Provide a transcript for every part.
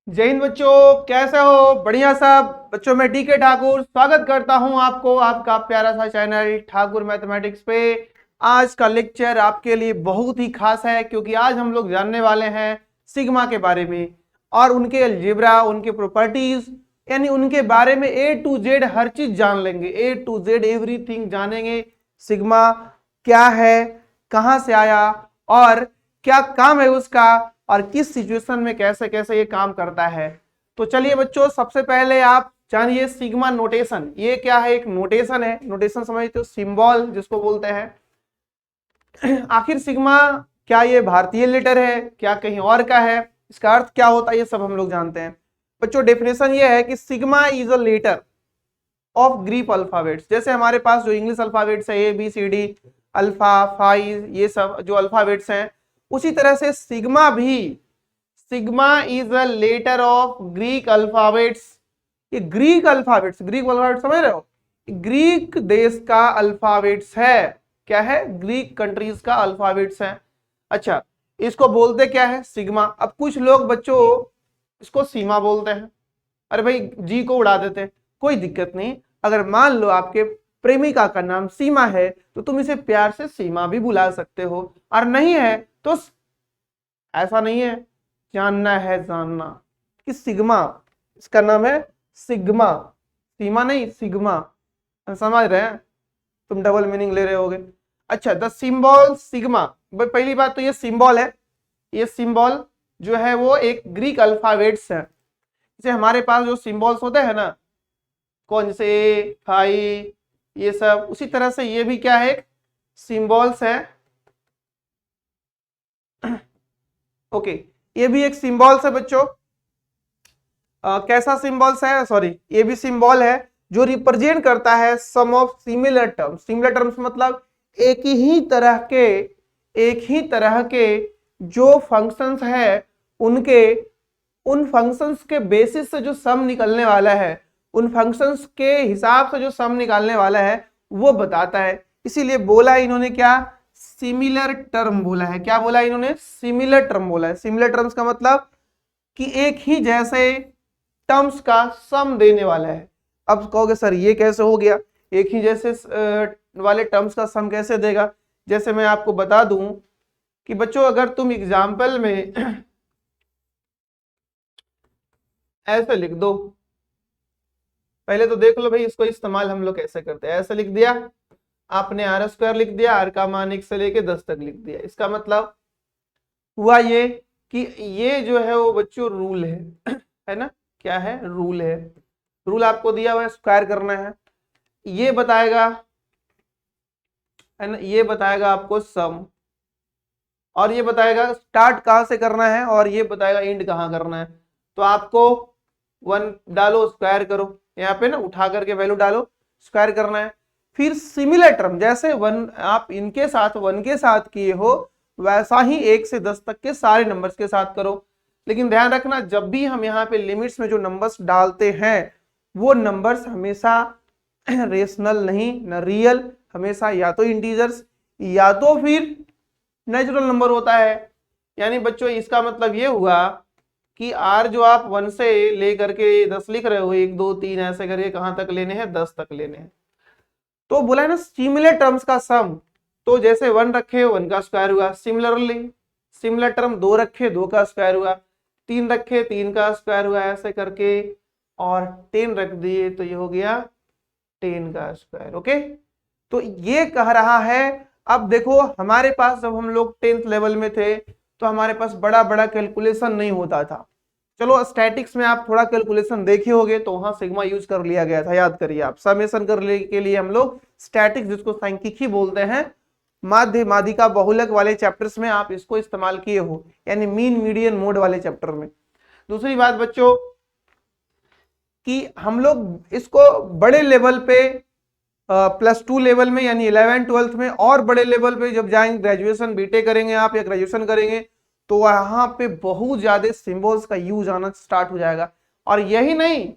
जय हिंद बच्चों, कैसे हो? बढ़िया सब बच्चों। मैं डीके ठाकुर स्वागत करता हूं आपको आपका प्यारा सा चैनल ठाकुर मैथमेटिक्स पे। आज का लेक्चर आपके लिए बहुत ही खास है क्योंकि आज हम लोग जानने वाले हैं सिग्मा के बारे में और उनके अलजेब्रा, उनके प्रॉपर्टीज, यानी उनके बारे में ए टू जेड हर चीज जान लेंगे। ए टू जेड एवरीथिंग जानेंगे। सिग्मा क्या है, कहां से आया और क्या काम है उसका, और किस सिचुएशन में कैसे कैसे ये काम करता है। तो चलिए बच्चों, सबसे पहले आप जानिए सिग्मा नोटेशन। ये क्या है? एक नोटेशन है। नोटेशन समझते हो? सिंबल जिसको बोलते हैं। आखिर सिग्मा क्या ये भारतीय लेटर है, क्या कहीं और का है, इसका अर्थ क्या होता है, ये सब हम लोग जानते हैं। बच्चों डेफिनेशन ये है कि sigma is a letter of Greek alphabets. जैसे हमारे पास जो इंग्लिश अल्फाबेट्स है A B C D, alpha, phi, ये सब जो अल्फाबेट्स हैं, उसी तरह से सिग्मा भी, sigma is a letter of Greek alphabets. ये ग्रीक अल्फाबेट्स, ग्रीक अल्फाबेट्स समझ रहे हो? ग्रीक देश का अल्फाबेट्स है। क्या है? ग्रीक कंट्रीज का अल्फाबेट्स है। अच्छा, इसको बोलते क्या है? सिग्मा। अब कुछ लोग बच्चों इसको सीमा बोलते हैं। अरे भाई, जी को उड़ा देते हैं, कोई दिक्कत नहीं। अगर मान लो आपके प्रेमिका का नाम सीमा है तो तुम इसे प्यार से सीमा भी बुला सकते हो, और नहीं है तो ऐसा नहीं है। जानना है जानना कि सिग्मा, इसका नाम है सिग्मा, सीमा नहीं सिग्मा। समझ रहे हैं? तुम डबल मीनिंग ले रहे होगे। अच्छा, द सिंबल सिग्मा। पहली बात तो ये सिंबल है। ये सिंबल जो है वो एक ग्रीक अल्फाबेट्स है। जैसे हमारे पास जो सिंबल्स होते हैं ना, कौन से फाई, ये सब, उसी तरह से ये भी क्या है? एक सिंबल्स है। ओके, ये भी एक सिंबल्स है बच्चों। कैसा सिंबल्स है? सॉरी, ये भी सिंबल है जो रिप्रेजेंट करता है sum of similar terms. Similar terms मतलब एक ही तरह के जो फंक्शंस है, उनके उन फंक्शंस के बेसिस से जो सम निकलने वाला है, उन फंक्शंस के हिसाब से जो सम निकालने वाला है वो बताता है। इसीलिए बोला इन्होंने क्या? सिमिलर टर्म बोला है। क्या बोला इन्होंने? सिमिलर टर्म बोला है। सिमिलर टर्म्स का मतलब कि एक ही जैसे टर्म्स का सम देने वाला है। अब कहोगे सर ये कैसे हो गया? एक ही जैसे वाले टर्म्स का सम कैसे देगा? जैसे मैं आपको बता दूं कि बच्चों अगर तुम एग्जाम्पल में ऐसे लिख दो, पहले तो देख लो भाई इसको इस्तेमाल हम लोग कैसे करते हैं। ऐसे लिख दिया आपने, आर स्क्वायर लिख दिया, आर का मान 1 से लेके 10 तक लिख दिया। इसका मतलब हुआ ये कि ये जो है वो बच्चों रूल है। है ना? क्या है? रूल है। रूल आपको दिया हुआ है, स्क्वायर करना है। ये बताएगा, है ना, ये बताएगा आपको सम, और ये बताएगा स्टार्ट कहां से करना है, और ये बताएगा एंड कहां करना है। तो आपको 1 डालो, स्क्वायर करो, यहाँ पे ना उठा करके वैल्यू डालो, स्क्वायर करना है। फिर सिमिलर टर्म, जैसे 1 आप इनके साथ 1 के साथ किए हो, वैसा ही 1 से 10 तक के सारे नंबर्स के साथ करो। लेकिन ध्यान रखना, जब भी हम यहाँ पे लिमिट्स में जो नंबर्स डालते हैं, वो नंबर्स हमेशा रेशनल नहीं, न रियल, हमेशा या तो इंटीजर्स या तो फिर नेचुरल नंबर होता है। यानी बच्चों इसका मतलब ये हुआ कि आर जो आप 1 से लेकर के 10 लिख रहे हो, 1 2 3 ऐसे करके कहां तक लेने हैं? 10 तक लेने हैं। तो बोला है ना सिमिलर टर्म्स का सम। तो जैसे 1 रखे 1 का स्क्वायर हुआ, सिमिलरली सिमिलर टर्म 2 रखे 2 का स्क्वायर हुआ, 3 रखे 3 का स्क्वायर हुआ, ऐसे करके, और 10 रख दिए तो ये हो गया 10 का स्क्वायर। ओके, तो ये कह रहा है। अब देखो हमारे पास जब हम लोग 10th लेवल में थे तो हमारे पास बड़ा बड़ा कैलकुलेशन नहीं होता था। चलो स्टैटिक्स में आप थोड़ा कैलकुलेशन देखे होगे तो वहां सिग्मा यूज कर लिया गया था, याद करिए आप। समेशन करने के लिए हम लोग स्टैटिक्स, जिसको सांख्यिकी बोलते हैं, माध्य माध्यिका बहुलक वाले चैप्टर्स में आप इसको इस्तेमाल किए हो, यानी मीन मीडियन मोड वाले चैप्टर में। दूसरी बात बच्चों कि हम लोग इसको बड़े लेवल पे, +2 लेवल में यानी 11 12th में, और बड़े लेवल पे जब जाएंगे, ग्रेजुएशन बीटेक करेंगे आप या ग्रेजुएशन करेंगे, तो वहां पे बहुत ज्यादा सिंबल्स का यूज आना स्टार्ट हो जाएगा। और यही नहीं,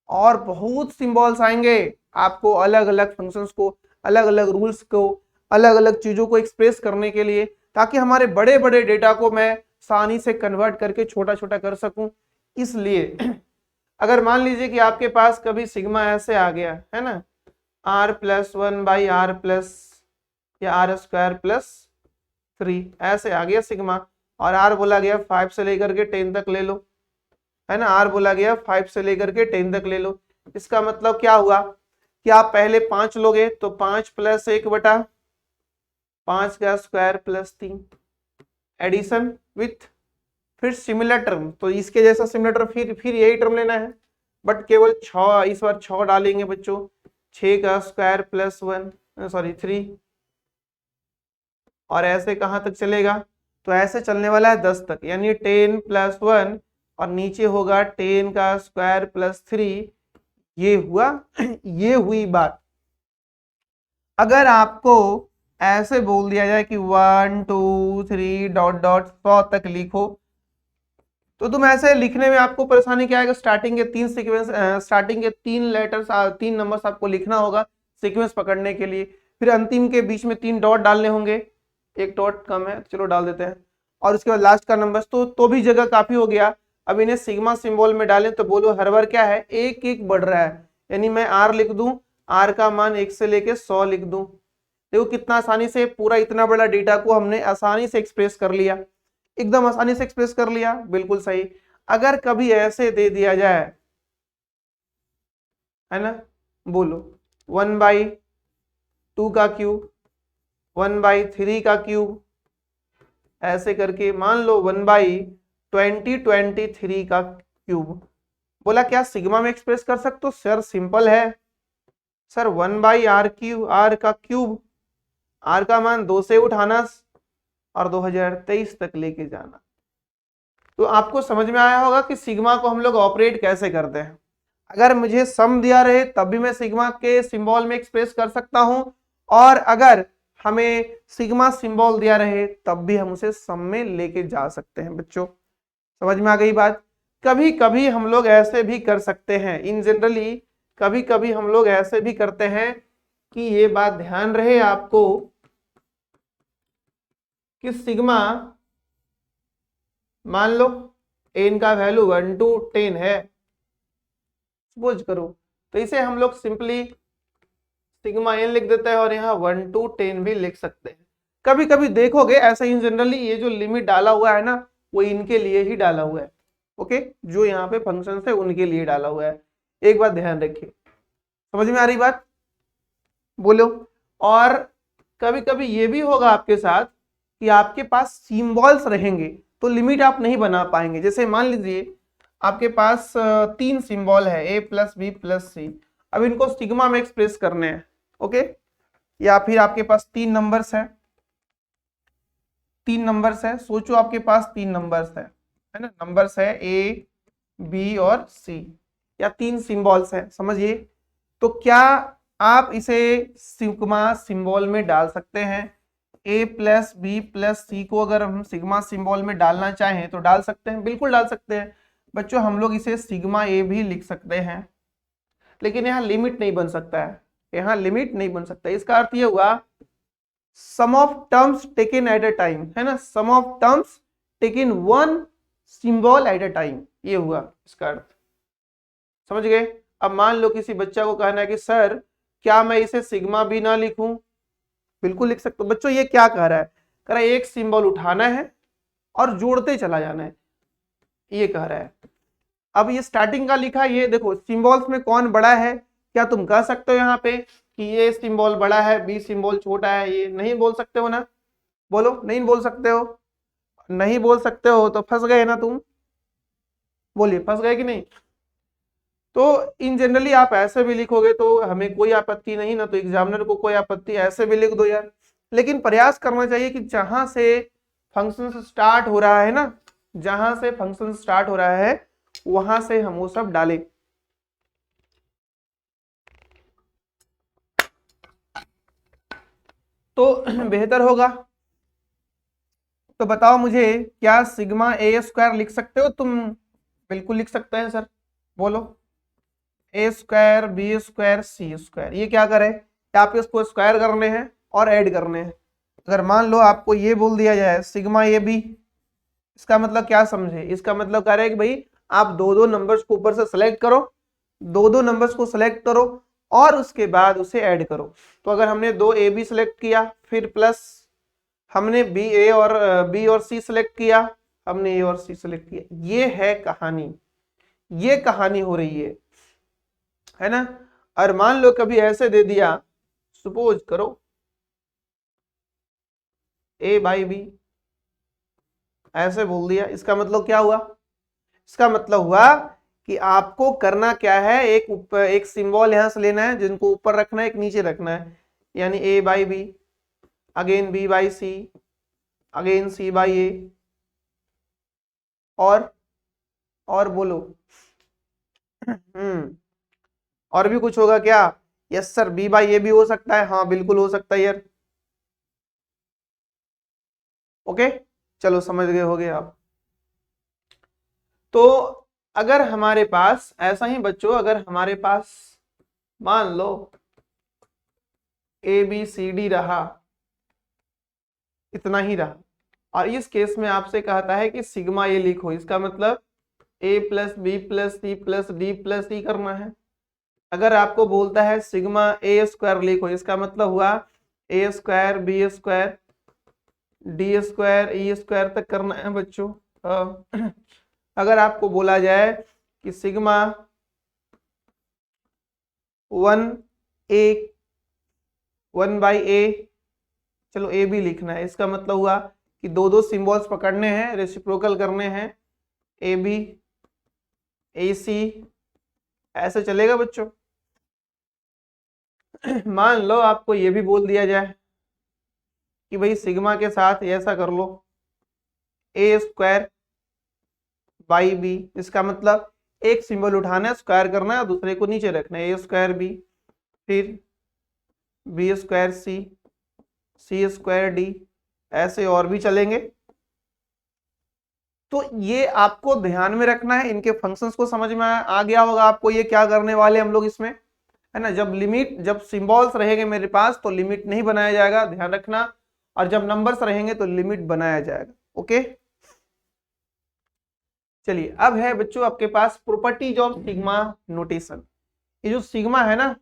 और बहुत सिंबल्स आएंगे आपको अलग अलग फंक्शंस को, अलग अलग रूल्स को, अलग अलग चीजों को एक्सप्रेस करने के लिए, ताकि हमारे बड़े बड़े डेटा को मैं आसानी से कन्वर्ट करके छोटा छोटा कर सकूं। इसलिए अगर मान लीजिए कि आपके पास कभी सिग्मा ऐसे आ गया है ना, r+1/r+ या r² + 3 ऐसे आ गया सिग्मा, और r बोला गया 5 से लेकर के 10 तक ले लो, है ना, r बोला गया 5 से लेकर के 10 तक ले लो। इसका मतलब क्या हुआ कि आप पहले 5 लोगे तो 5 + 1/5² + 3 एडिशन विथ फिर सिमिलर टर्म, तो इसके जैसा सिमिलर टर्म फिर यही टर्म लेना है, बट केवल 6, इस बार 6 डालेंगे बच्चों, 6² + 3, और ऐसे कहां तक चलेगा, तो ऐसे चलने वाला है 10 तक, यानी 10 + 1 और नीचे होगा 10² + 3। ये हुआ ये हुई बात। अगर आपको ऐसे बोल दिया जाए कि 1 2 3 ... 100 तक लिखो, तो तुम ऐसे लिखने में आपको परेशानी क्या आएगा, स्टार्टिंग के 3 सीक्वेंस, स्टार्टिंग के 3 लेटर्स, 3 नंबर्स आपको लिखना होगा सीक्वेंस पकड़ने के लिए, फिर अंतिम के बीच में 3 डॉट डालने होंगे, एक डॉट कम है चलो डाल देते हैं, और उसके बाद लास्ट का नंबर, तो भी जगह काफी हो गया। अब इन्हें सिग्मा सिंबल में डालें तो बोलो हर बार क्या है, एक एक बढ़ रहा है, यानी मैं r लिख दूं, r का मान 1 से लेके 100 लिख दूं। देखो कितना आसानी से पूरा इतना बड़ा डेटा को हमने आसानी से एक्सप्रेस कर लिया, एकदम आसानी से एक्सप्रेस कर लिया, बिल्कुल सही। अगर कभी ऐसे दे दिया जाए, है ना, बोलो 1/2 का क्यूब, 1/3 का क्यूब, ऐसे करके मान लो 1/2023 का क्यूब, बोला क्या सिग्मा में एक्सप्रेस कर सकते हो सर, सिंपल है सर, 1/r³ का क्यूब, r का मान 2 से उठाना और 2023 तक लेके जाना। तो आपको समझ में आया होगा कि सिग्मा को हम लोग ऑपरेट कैसे करते हैं। अगर मुझे सम दिया रहे तब भी मैं सिग्मा के सिंबल में एक्सप्रेस कर सकता हूं, और अगर हमें सिग्मा सिंबल दिया रहे तब भी हम उसे सम में लेके जा सकते हैं। बच्चों समझ में आ गई बात। कभी कभी हम लोग ऐसे भी कर सकते हैं, इन जनरली कभी कभी हम लोग ऐसे भी करते हैं कि ये बात ध्यान रहे आपको कि सिग्मा, मान लो n का वैल्यू 1 to 10 है, सपोज करो, तो इसे हम लोग सिंपली सिग्मा n लिख देते हैं और यहाँ 1 to 10 भी लिख सकते हैं। कभी कभी देखोगे ऐसा इन जनरली ये जो लिमिट डाला हुआ है ना, वो इनके लिए ही डाला हुआ है, ओके, जो यहाँ पे फंक्शन है उनके लिए डाला हुआ है, एक बात ध्यान रखिए। समझ में आ रही बात, बोलो। और कभी कभी ये भी होगा आपके साथ कि आपके पास सिंबल्स रहेंगे तो लिमिट आप नहीं बना पाएंगे। जैसे मान लीजिए आपके पास 3 सिंबल है a + b + c, अब इनको सिग्मा में एक्सप्रेस करने हैं, ओके, या फिर आपके पास 3 नंबर्स है, 3 नंबर्स है, सोचो आपके पास 3 नंबर्स है ना, नंबर्स है a b और c, या 3 सिंबल्स है, समझिए, तो क्या आप इसे सिग्मा सिंबल में डाल सकते हैं। a + b + c को अगर हम सिग्मा सिंबल में डालना चाहें तो डाल सकते हैं, बिल्कुल डाल सकते हैं बच्चों। हम लोग इसे सिग्मा a भी लिख सकते हैं, लेकिन यहाँ लिमिट नहीं बन सकता है, यहाँ लिमिट नहीं बन सकता। इसका अर्थ ये हुआ sum of terms taken at a time, है ना, sum of terms taken one symbol at a time, ये हुआ इसका अर्थ, समझ गए। अब मान लो किसी बच्चा को कहना है कि सर क्या मैं इसे सिग्मा भी ना लिखूं, बिल्कुल लिख सकते हो। बच्चों ये क्या कह रहा है, कह रहा है एक सिंबल उठाना है और जोड़ते चला जाना है, ये कह रहा है। अब ये स्टार्टिंग का लिखा, ये देखो सिंबल्स में कौन बड़ा है, क्या तुम कह सकते हो यहाँ पे कि ये सिंबल बड़ा है बी सिंबल छोटा है, ये नहीं बोल सकते हो ना, बोलो नहीं बोल सकते हो, नहीं बोल सकते हो तो फंस गए ना तुम, बोलिए फंस गए कि नहीं। तो इन जनरली आप ऐसे भी लिखोगे तो हमें कोई आपत्ति नहीं ना, तो एग्जामिनर को कोई आपत्ति, ऐसे भी लिख दो यार, लेकिन प्रयास करना चाहिए कि जहां से फंक्शन स्टार्ट हो रहा है ना, जहां से फंक्शन स्टार्ट हो रहा है वहां से हम वो सब डालें। तो बेहतर होगा। तो बताओ मुझे, क्या सिग्मा a² लिख सकते हो तुम, बिल्कुल लिख सकते हैं सर, बोलो a² b² c², ये क्या करे, आप इसको स्क्वायर करने हैं और ऐड करने हैं। अगर मान लो आपको ये बोल दिया जाए सिग्मा a b, इसका मतलब क्या समझे, इसका मतलब कह रहे हैं कि भाई आप दो दो नंबर्स को ऊपर से सेलेक्ट करो, दो दो नंबर्स को सेलेक्ट करो और उसके बाद उसे ऐड करो। तो अगर हमने दो ए बी सेलेक्ट किया, फिर प्लस हमने बी और सी सेलेक्ट किया, हमने ए और सी सेलेक्ट किया, ये है कहानी, ये कहानी हो रही है ना। और मान लो कभी ऐसे दे दिया, सपोज करो ए बाई बी, ऐसे बोल दिया, इसका मतलब क्या हुआ? इसका मतलब हुआ कि आपको करना क्या है, एक सिंबल यहां से लेना है जिनको ऊपर रखना है, एक नीचे रखना है, यानी A by B, again B by C, again C by A, और बोलो और भी कुछ होगा क्या? Yes sir, B by A भी हो सकता है, हाँ बिल्कुल हो सकता है यार। ओके, चलो समझ गए होगे आप। तो अगर हमारे पास ऐसा ही बच्चों, अगर हमारे पास मान लो ए बी सी डी रहा, इतना ही रहा, और इस केस में आपसे कहता है कि सिग्मा ए लिखो, इसका मतलब A plus B plus C plus D plus E करना है। अगर आपको बोलता है सिग्मा ए स्क्वायर लिखो, इसका मतलब हुआ A square B square D square E square तक करना है बच्चों। अगर आपको बोला जाए कि सिग्मा 1 चलो ए भी लिखना है, इसका मतलब हुआ कि दो दो सिंबल्स पकड़ने हैं, रेसिप्रोकल करने हैं, ए बी ए सी, ऐसे चलेगा बच्चों। मान लो आपको ये भी बोल दिया जाए कि भाई सिग्मा के साथ ऐसा कर लो, ए स्क्वायर बाई बी, इसका मतलब एक सिंबल उठाना है, स्क्वायर करना है और दूसरे को नीचे रखना है, ए स्क्वायर बी, फिर बी स्क्वायर सी, सी स्क्वायर डी, ऐसे और भी चलेंगे। तो ये आपको ध्यान में रखना है, इनके फंक्शंस को समझ में आ गया होगा आपको ये क्या करने वाले हम लोग इसमें, है ना। जब सिंबल्स रहेंगे मेरे पास तो लिमिट नहीं बनाया जाएगा, ध्यान रखना, और जब नंबर्स रहेंगे तो लिमिट बनाया जाएगा। ओके, चलिए अब है बच्चों आपके पास प्रॉपर्टीज ऑफ सिग्मा नोटेशन। ये जो सिग्मा है ना,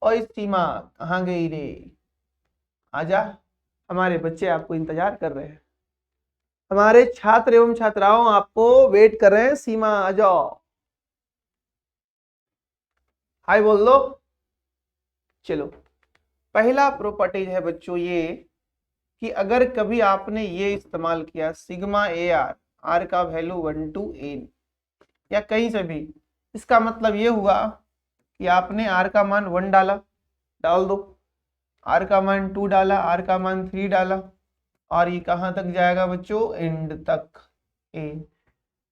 और सीमा कहाँ गई रे, आजा, हमारे बच्चे आपको इंतजार कर रहे हैं, हमारे छात्र एवं छात्राओं आपको वेट कर रहे हैं। सीमा आ जाओ, हाय बोल दो। चलो, पहला प्रॉपर्टीज है बच्चों ये कि अगर कभी आपने ये इस्तेमाल किया सिग्मा ए आर, आर का वैल्यू 1 to n या कहीं से भी, इसका मतलब ये हुआ कि आपने आर का मान 1 डाला, डाल दो, आर का मान 2 डाला, आर का मान 3 डाला, और ये कहां तक जाएगा बच्चों, एंड तक ए।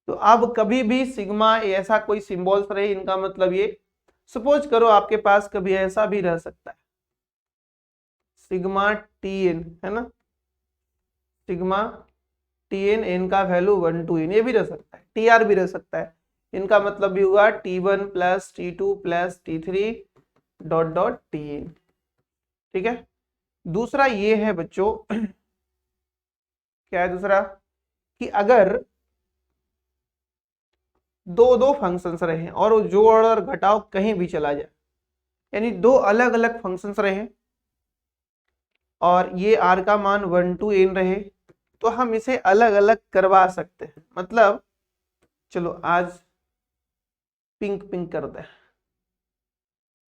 तो अब कभी भी सिग्मा ऐसा कोई सिंबल्स रहे, इनका मतलब ये, सपोज करो आपके पास कभी ऐसा भी रह सकता है सिग्मा टी एन, है ना, सिग्मा टी एन, एन का वैल्यू 1 to n, ये भी रह सकता है, टी आर भी रह सकता है, इनका मतलब भी हुआ T1 plus T2 plus T3 dot dot Tn। ठीक है, दूसरा ये है बच्चों क्या है दूसरा, कि अगर दो दो फंक्शंस रहे और जोड़ और घटाव कहीं भी चला जाए, यानी दो अलग अलग फंक्शंस रहे और ये आर का मान 1 to n रहे, तो हम इसे अलग अलग करवा सकते हैं। मतलब चलो आज पिंक पिंक कर दे,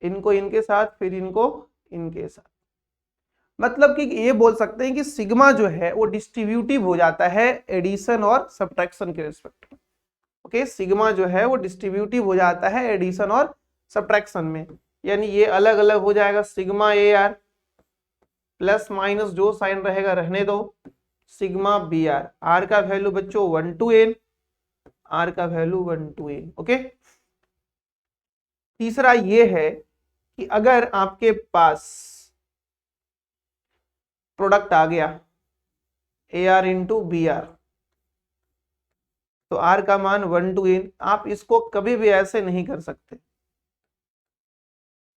इनको इनके साथ, फिर इनको इनके साथ, मतलब कि ये बोल सकते हैं कि सिग्मा जो है वो डिस्ट्रीब्यूटिव हो जाता है एडिशन और सब्ट्रैक्शन के रिस्पेक्ट में। ओके, सिग्मा जो है वो डिस्ट्रीब्यूटिव हो जाता है एडिशन और सब्ट्रैक्शन में, यानी ये अलग अलग हो जाएगा, sigma A are plus minus जो साइन रहेगा रहने दो, सिग्मा बी आर, आर का वैल्यू बच्चों 1 to n, आर का वैल्यू 1 to n। ओके, तीसरा ये है कि अगर आपके पास प्रोडक्ट आ गया A R into B R, तो आर का मान 1 to n, आप इसको कभी भी ऐसे नहीं कर सकते,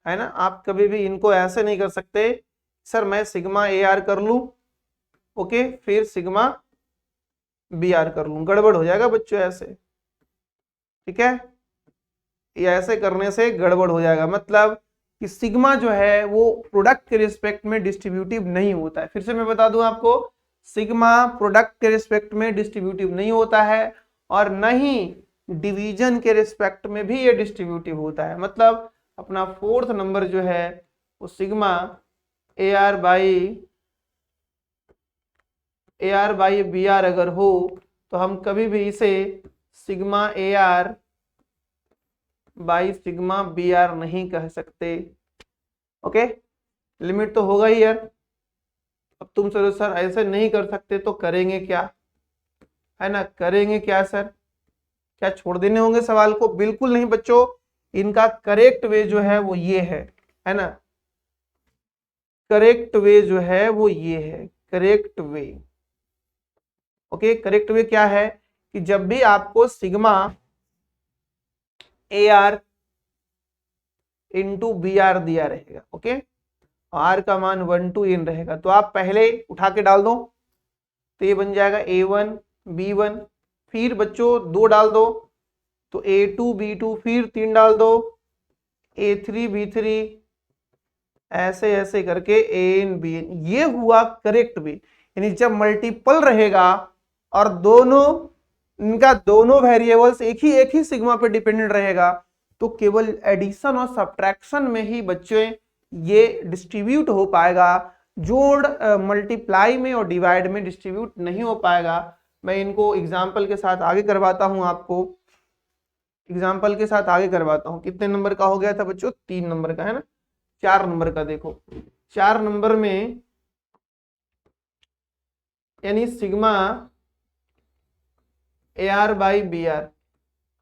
है ना, आप कभी भी इनको ऐसे नहीं कर सकते सर मैं सिग्मा ए आर कर लूं, ओके, फिर सिग्मा बी आर कर लूं, गड़बड़ हो जाएगा बच्चों ऐसे। ठीक है, ये ऐसे करने से गड़बड़ हो जाएगा, मतलब कि सिग्मा जो है वो प्रोडक्ट के रिस्पेक्ट में डिस्ट्रीब्यूटिव नहीं होता है। फिर से मैं बता दूं आपको, सिग्मा प्रोडक्ट के रिस्पेक्ट में डिस्ट्रीब्यूटिव नहीं होता है और न ही डिवीजन के रिस्पेक्ट में भी ये डिस्ट्रीब्यूटिव होता है। मतलब अपना फोर्थ नंबर जो है वो sigma A R by B R अगर हो तो हम कभी भी इसे sigma A R by sigma B R नहीं कह सकते। ओके, लिमिट तो होगा ही यार। अब तुम चलो सर ऐसे नहीं कर सकते तो करेंगे क्या, है ना, करेंगे क्या सर, क्या छोड़ देने होंगे सवाल को? बिल्कुल नहीं बच्चों, इनका करेक्ट वे जो है वो ये है ना, करेक्ट वे जो है वो ये है, correct way. Okay, correct way क्या है कि जब भी आपको sigma A R into B R दिया रहेगा, ओके, आर का मान 1 to n रहेगा, तो आप पहले उठा के डाल दो, तो ये बन जाएगा a1 b1, फिर बच्चों 2 डाल दो तो a2 b2, फिर 3 डाल दो a3 b3, ऐसे ऐसे करके an bn। ये हुआ करेक्ट वे। यानी जब मल्टीपल रहेगा और इनका दोनों वेरिएबल्स एक ही सिग्मा पे डिपेंडेंट रहेगा तो केवल एडिशन और सब्ट्रैक्शन में ही बच्चे ये डिस्ट्रीब्यूट हो पाएगा, जोड़ मल्टीप्लाई में और डिवाइड में डिस्ट्रीब्यूट नहीं हो पाएगा। मैं इनको एग्जाम्पल के साथ आगे करवाता हूं, आपको एग्जाम्पल के साथ आगे करवाता हूं। कितने नंबर का हो गया था बच्चों? 3 नंबर का, है ना। 4 नंबर का देखो, 4 नंबर में यानी sigma A R by B R,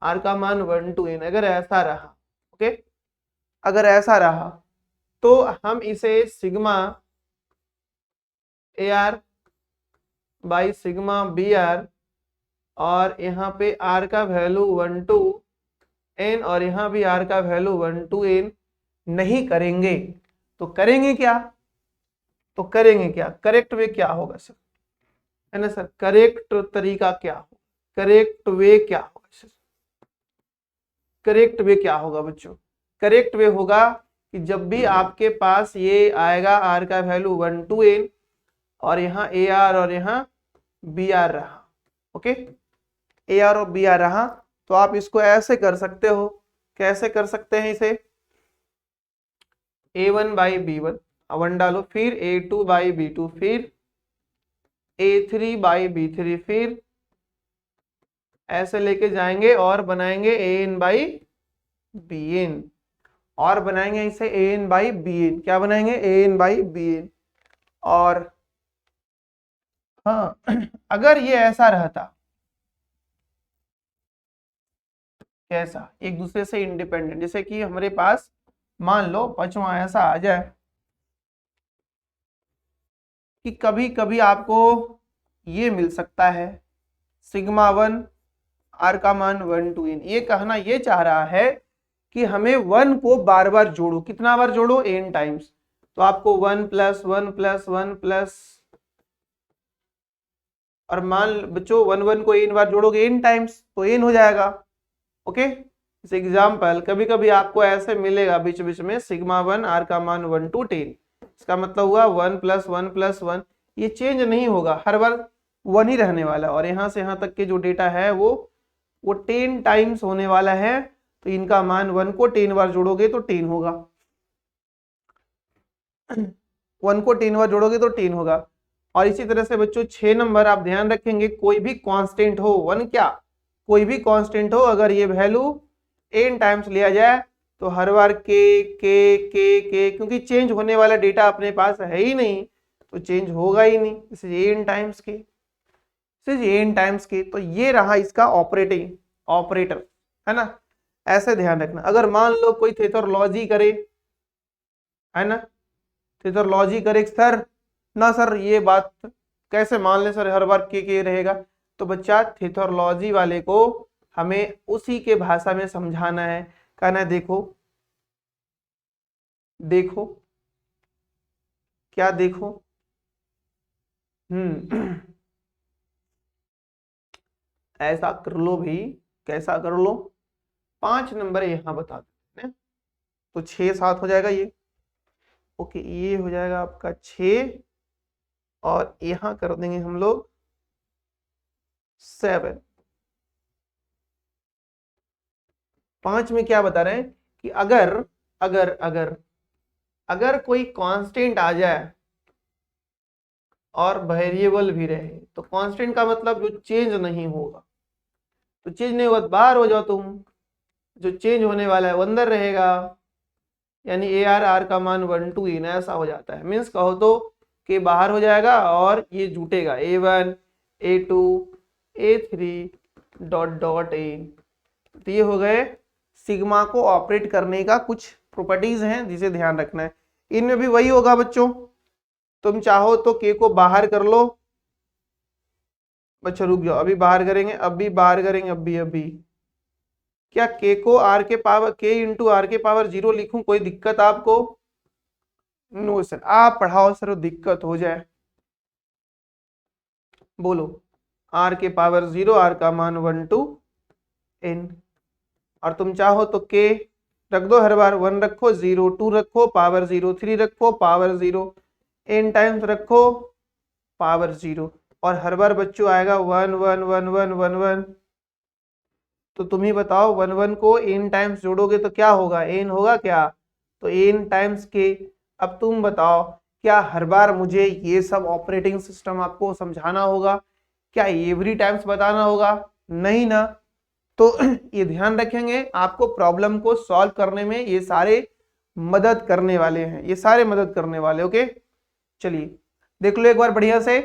R का मान 1 to n अगर ऐसा रहा, ओके, अगर ऐसा रहा तो हम इसे sigma A R by sigma B R और यहाँ पे आर का वैल्यू 1 to n और यहाँ भी आर का वैल्यू 1 to n नहीं करेंगे। तो करेंगे क्या? तो करेंगे क्या, करेक्ट वे क्या होगा सर, है ना सर, करेक्ट तरीका क्या होगा, करेक्ट वे क्या होगा सर, करेक्ट वे क्या होगा बच्चों? करेक्ट वे होगा कि जब भी आपके पास ये आएगा आर का वैल्यू 1 to n और यहाँ ए आर और यहाँ बी आर रहा, ओके, ए आर और बी आर रहा, तो आप इसको ऐसे कर सकते हो। कैसे कर सकते हैं इसे? a1 बाई b1 वन डालो, फिर a2 बाई b2, फिर a3 बाई b3, फिर ऐसे लेके जाएंगे और बनाएंगे an बाई bn और बनाएंगे इसे an बाई bn। क्या बनाएंगे? an by bn। और हाँ, अगर ये ऐसा रहता, कैसा, एक दूसरे से इंडिपेंडेंट, जैसे कि हमारे पास मान लो पांचवा ऐसा आ जाए कि कभी कभी आपको ये मिल सकता है सिग्मा 1 आर का मान 1 to n। ये कहना ये चाह रहा है कि हमें 1 को बार बार जोड़ो, कितना बार जोड़ो? n times. तो आपको 1 प्लस 1 प्लस 1 प्लस, और मान बच्चों 1 1 को n बार जोड़ोगे n टाइम्स तो n हो जाएगा, ओके। इस एग्जाम्पल कभी कभी आपको ऐसे मिलेगा बीच बीच में सिग्मा 1 आर का मान 1 to 10, इसका मतलब हुआ 1 प्लस 1 प्लस 1, ये चेंज नहीं होगा, हर बार 1 ही रहने वाला। और यहाँ से यहाँ तक के जो डेटा है वो 10 टाइम्स होने वाला है, तो इनका मान 1 को 10 बार जोड़ोगे तो 10 होगा, 1 को 10 बार जोड़ोगे तो 10 होगा। और इसी तरह से बच्चों 6 नंबर आप ध्यान रखेंगे, कोई भी कांस्टेंट हो, 1 क्या, कोई भी कांस्टेंट हो, अगर ये वैल्यू n टाइम्स लिया जाए तो हर बार के, क्योंकि चेंज होने वाला डेटा अपने पास है ही नहीं तो चेंज होगा ही नहीं, इसलिए n टाइम्स के, n टाइम्स के। तो ये रहा इसका ऑपरेटर, है ना, ऐसे ध्यान रखना। अगर मान लो कोई थेथोलॉजी करे, है ना, थेथोलॉजी करे सर, ना सर ये बात कैसे मान ले सर, हर बार के रहेगा। तो बच्चा थेथोलॉजी वाले को हमें उसी के भाषा में समझाना है, कहना है देखो देखो क्या देखो, ऐसा कर लो भाई, कैसा कर लो, 5 नंबर यहाँ बता देते हैं, तो 6 7 हो जाएगा ये। ओके, ये हो जाएगा आपका 6 और यहाँ कर देंगे हम लोग 7। 5 में क्या बता रहे हैं कि अगर अगर अगर अगर कोई कांस्टेंट आ जाए और वेरिएबल भी रहे, तो कांस्टेंट का मतलब जो चेंज नहीं होगा, तो चेंज नहीं होगा तो बाहर हो जाओ तुम, जो चेंज होने वाला है वो अंदर रहेगा, यानी ए आर का मान 1 to n ऐसा हो जाता है। मीन्स कहो तो के बाहर हो जाएगा और ये जुटेगा A1 A2 A3 dot dot A। तो ये हो गए सिग्मा को ऑपरेट करने का कुछ प्रॉपर्टीज हैं जिसे ध्यान रखना है। इनमें भी वही होगा बच्चों, तुम चाहो तो के को बाहर कर लो। बच्चों रुक जाओ, अभी बाहर करेंगे, अभी बाहर करेंगे, अभी क्या के को आर के पावर के इंटू आर के पावर 0 लिखूं, कोई दिक्कत आपको? नो सर, आप पढ़ाओ सर, दिक्कत हो जाए। बोलो, आर के पावर 0, आर का मान 1 to n, और तुम चाहो तो के रख दो, हर बार 1 रखो, 0 2 रखो, पावर 0 3 रखो, पावर 0 n टाइम्स रखो, पावर 0, और हर बार बच्चों आएगा 1 1 1 1 1 1। तो तुम ही बताओ 1 1 को n टाइम्स जोड़ोगे तो क्या होगा, n होगा क्या? तो n टाइम्स के। अब तुम बताओ, क्या हर बार मुझे ये सब ऑपरेटिंग सिस्टम आपको समझाना होगा? क्या एवरी टाइम्स बताना होगा? नहीं ना। तो ये ध्यान रखेंगे, आपको प्रॉब्लम को सॉल्व करने में ये सारे मदद करने वाले हैं, ये सारे मदद करने वाले। ओके, चलिए देख लो एक बार बढ़िया से।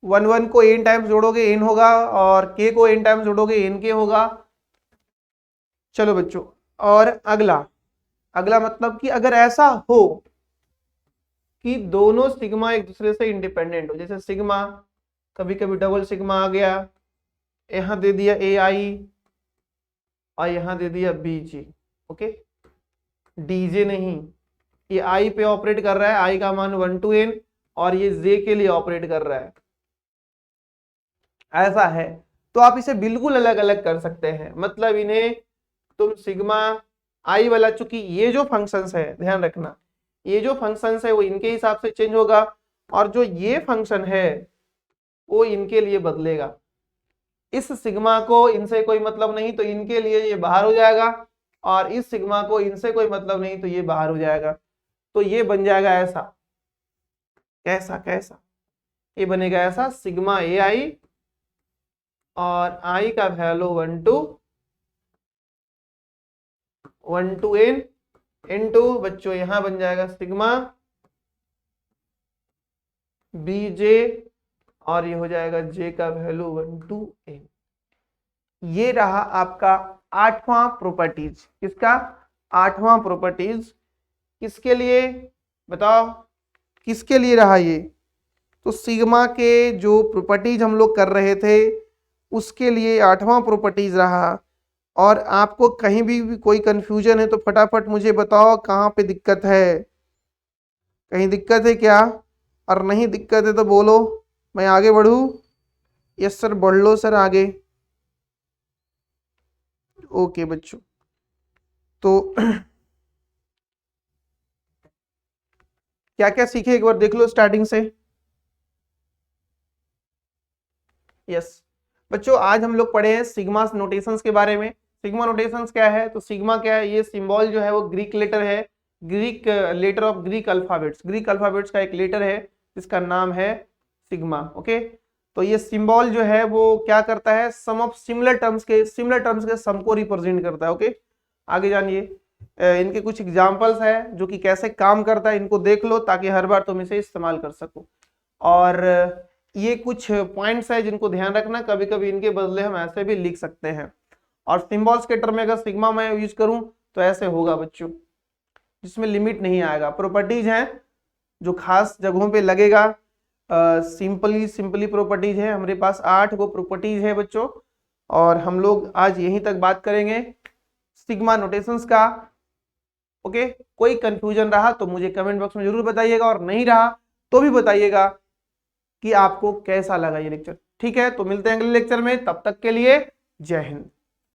1 1 को n टाइम्स जोड़ोगे n होगा, और k को n टाइम्स जोड़ोगे n k होगा। चलो बच्चों, और अगला मतलब कि अगर ऐसा हो कि दोनों सिग्मा एक दूसरे से इंडिपेंडेंट हो, जैसे सिग्मा कभी कभी डबल सिग्मा आ गया, यहां दे दिया ए आई और यहां दे दिया बी जी। ओके, डीजे नहीं, ये आई पे ऑपरेट कर रहा है, आई का मान 1 to n, और ये जे के लिए ऑपरेट कर रहा है, ऐसा है। तो आप इसे बिल्कुल अलग अलग कर सकते हैं, मतलब इन्हें तुम सिग्मा आई वाला, चूंकि ये जो फंक्शंस है ध्यान रखना, ये जो फंक्शंस है वो इनके हिसाब से चेंज होगा, और जो ये फंक्शन है वो इनके लिए बदलेगा। इस सिग्मा को इनसे कोई मतलब नहीं तो इनके लिए ये बाहर हो जाएगा, और इस सिग्मा को इनसे कोई मतलब नहीं तो ये बाहर हो जाएगा। तो ये बन जाएगा ऐसा, कैसा कैसा, ये बनेगा ऐसा, सिग्मा ए आई और आई का वैल्यू 1 to n इनटू बच्चों यहां बन जाएगा सिग्मा बी जे, और ये हो जाएगा जे का वैल्यू 1 to n। ये रहा आपका 8वां प्रॉपर्टीज। किसका? 8वां प्रॉपर्टीज। किसके लिए बताओ, किसके लिए रहा ये? तो सिग्मा के जो प्रॉपर्टीज हम लोग कर रहे थे उसके लिए 8वां प्रॉपर्टीज रहा। और आपको कहीं भी कोई कंफ्यूजन है तो फटाफट मुझे बताओ कहाँ पे दिक्कत है, कहीं दिक्कत है क्या? और नहीं दिक्कत है तो बोलो, मैं आगे बढ़ूँ? यस सर, बढ़ लो सर आगे। ओके बच्चों, तो क्या क्या सीखे एक बार देख लो स्टार्टिंग से। यस बच्चों, आज हम लोग पढ़े हैं सिग्मा नोटेशंस के बारे में। सिग्मा नोटेशंस क्या है? तो सिग्मा क्या है, ये सिंबल जो है वो ग्रीक लेटर है, Greek letter of Greek alphabets, Greek alphabets का एक लेटर है जिसका नाम है सिग्मा। ओके, तो ये सिंबल जो है वो क्या करता है, सम ऑफ सिमिलर टर्म्स के सम को रिप्रेजेंट करता है। ओके, आगे जानिए, इनके कुछ एग्जांपल्स है जो कि कैसे काम करता है, इनको देख लो ताकि हर बार तुम इसे इस्तेमाल कर सको। और ये कुछ पॉइंट्स है जिनको ध्यान रखना, कभी कभी इनके बदले हम ऐसे भी लिख सकते हैं। और सिंबल्स के टर्म में अगर सिग्मा मैं यूज करूं तो ऐसे होगा बच्चों, जिसमें लिमिट नहीं आएगा। प्रॉपर्टीज हैं जो खास जगहों पे लगेगा, सिंपली प्रॉपर्टीज है हमारे पास, 8 गो प्रॉपर्टीज है बच्चों। और हम लोग आज यहीं तक बात करेंगे सिग्मा नोटेशंस का। ओके, कोई कंफ्यूजन रहा तो मुझे कमेंट बॉक्स में जरूर बताइएगा, और नहीं रहा तो भी बताइएगा कि आपको कैसा लगा ये लेक्चर। ठीक है, तो मिलते हैं अगले लेक्चर में, तब तक के लिए जय हिंद।